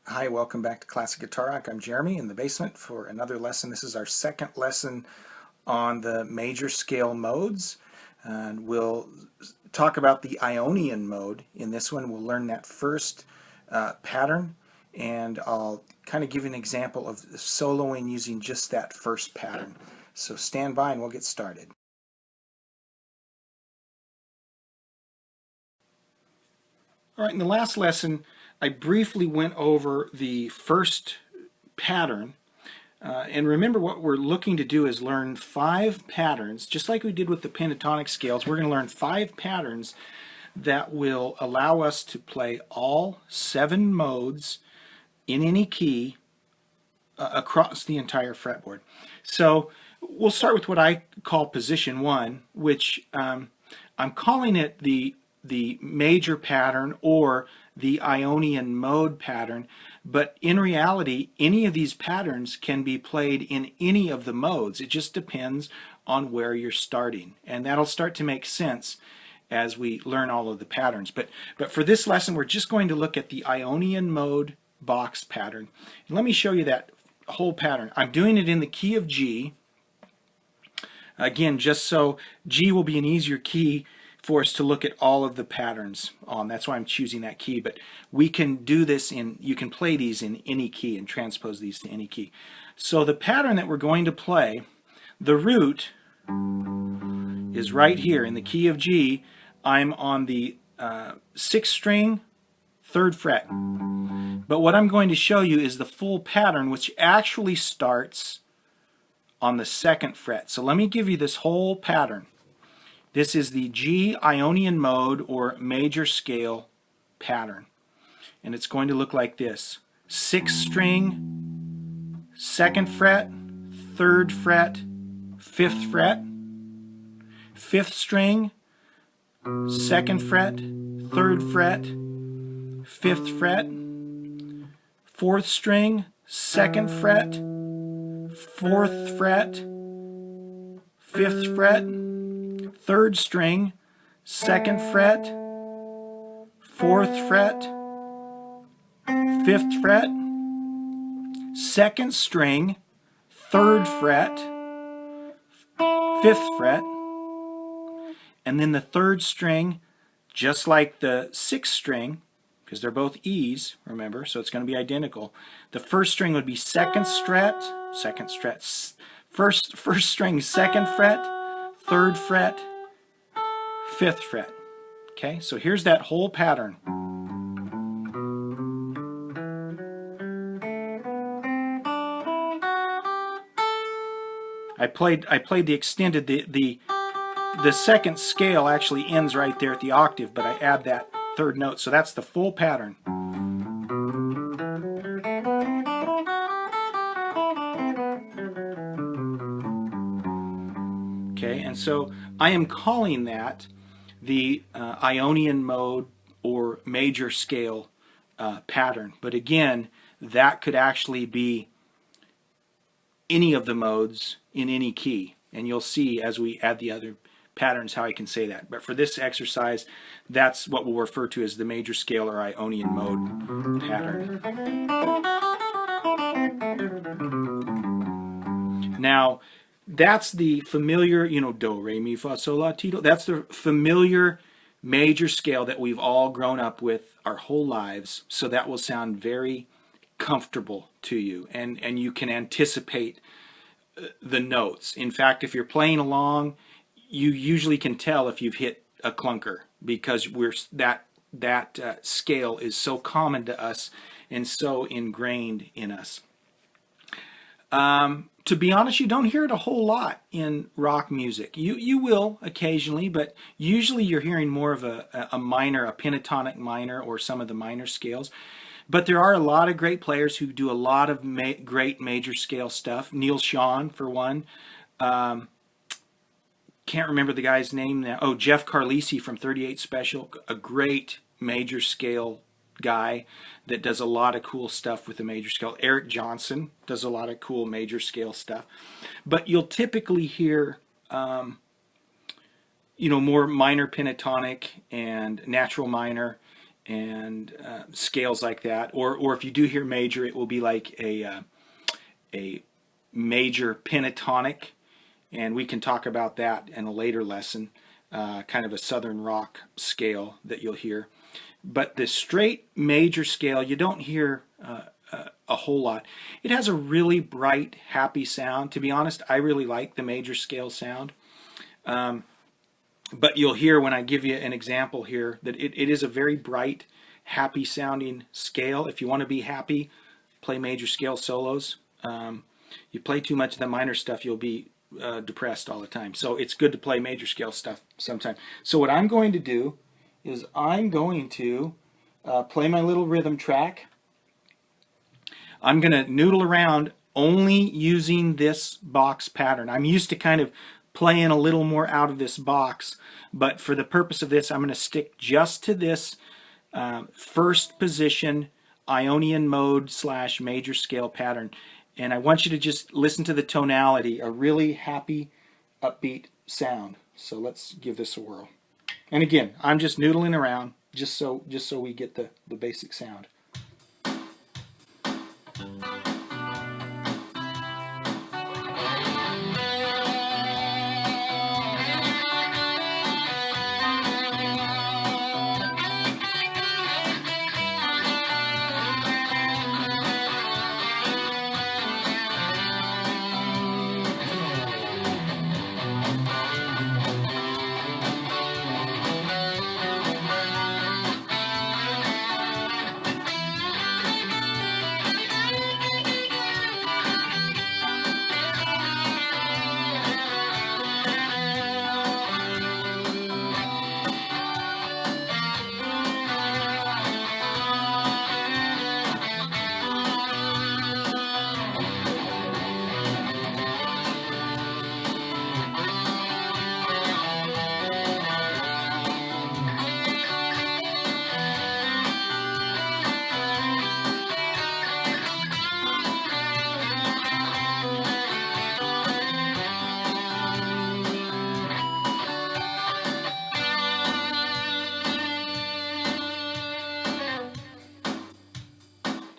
Hi, welcome back to Classic Guitar Rock. I'm Jeremy in the basement for another lesson. This is our second lesson on the major scale modes, and we'll talk about the Ionian mode. In this one, we'll learn that first pattern, and I'll kind of give you an example of soloing using just that first pattern. So stand by and we'll get started. All right, in the last lesson, I briefly went over the first pattern. And remember, what we're looking to do is learn 5 patterns, just like we did with the pentatonic scales. We're going to learn 5 patterns that will allow us to play all 7 modes in any key across the entire fretboard. So we'll start with what I call position 1, which I'm calling it the major pattern or the Ionian mode pattern, but in reality any of these patterns can be played in any of the modes. It just depends on where you're starting, and that'll start to make sense as we learn all of the patterns. But for this lesson we're just going to look at the Ionian mode box pattern. And let me show you that whole pattern. I'm doing it in the key of G. Again, just so G will be an easier key for us to look at all of the patterns on. That's why I'm choosing that key. But we can do this you can play these in any key and transpose these to any key. So the pattern that we're going to play, the root is right here in the key of G. I'm on the 6th string, 3rd fret. But what I'm going to show you is the full pattern, which actually starts on the 2nd fret. So let me give you this whole pattern. This is the G Ionian mode or major scale pattern. And it's going to look like this. 6th string, 2nd fret, 3rd fret, 5th fret, 5th string, 2nd fret, 3rd fret, 5th fret, 4th string, 2nd fret, 4th fret, 5th fret, 3rd string, 2nd fret, 4th fret, 5th fret, 2nd string, 3rd fret, 5th fret, and then the 3rd string, just like the 6th string, because they're both E's, remember, so it's going to be identical. The 1st string would be 2nd fret, 1st string, 2nd fret, 3rd fret, 5th fret. Okay, so here's that whole pattern. I played the extended, the 2nd scale actually ends right there at the octave, but I add that 3rd note, so that's the full pattern. Okay, and so I am calling that the Ionian mode or major scale pattern. But again, that could actually be any of the modes in any key. And you'll see as we add the other patterns how I can say that. But for this exercise, that's what we'll refer to as the major scale or Ionian mode pattern. Now, that's the familiar, do, re, mi, fa, sol, la, ti, do. That's the familiar major scale that we've all grown up with our whole lives. So that will sound very comfortable to you, and you can anticipate the notes. In fact, if you're playing along, you usually can tell if you've hit a clunker, because that scale is so common to us and so ingrained in us. To be honest, you don't hear it a whole lot in rock music. You will occasionally, but usually you're hearing more of a minor, a pentatonic minor, or some of the minor scales. But there are a lot of great players who do a lot of great major scale stuff. Neil Schon, for one. Can't remember the guy's name now. Oh, Jeff Carlisi from 38 Special, a great major scale guy that does a lot of cool stuff with the major scale. Eric Johnson does a lot of cool major scale stuff. But you'll typically hear more minor pentatonic and natural minor and scales like that. Or if you do hear major, it will be like a major pentatonic, and we can talk about that in a later lesson, kind of a southern rock scale that you'll hear. But the straight major scale, you don't hear a whole lot. It has a really bright, happy sound. To be honest, I really like the major scale sound. But you'll hear when I give you an example here that it is a very bright, happy sounding scale. If you want to be happy, play major scale solos. You play too much of the minor stuff, you'll be depressed all the time. So it's good to play major scale stuff sometime. So what I'm going to do is I'm going to play my little rhythm track. I'm going to noodle around only using this box pattern. I'm used to kind of playing a little more out of this box, but for the purpose of this, I'm going to stick just to this first position Ionian mode / major scale pattern. And I want you to just listen to the tonality, a really happy, upbeat sound. So let's give this a whirl. And again, I'm just noodling around just so we get the basic sound.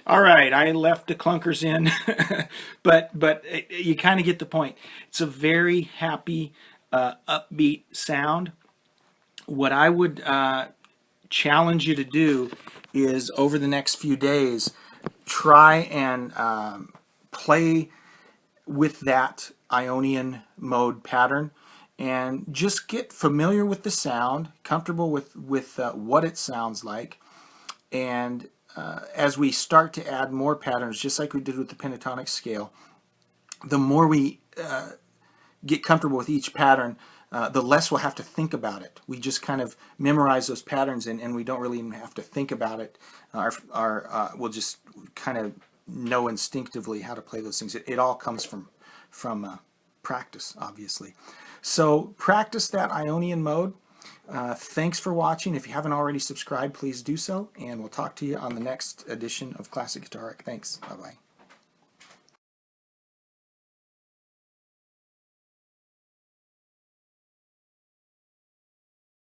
All right, I left the clunkers in, but you kind of get the point. It's a very happy, upbeat sound. What I would challenge you to do is over the next few days, try and play with that Ionian mode pattern and just get familiar with the sound, comfortable with what it sounds like, and as we start to add more patterns, just like we did with the pentatonic scale, the more we get comfortable with each pattern, the less we'll have to think about it. We just kind of memorize those patterns, and we don't really even have to think about it. We'll just kind of know instinctively how to play those things. It all comes from practice, obviously. So practice that Ionian mode. Thanks for watching. If you haven't already subscribed, please do so, and we'll talk to you on the next edition of Classic Guitaric. Thanks. Bye-bye.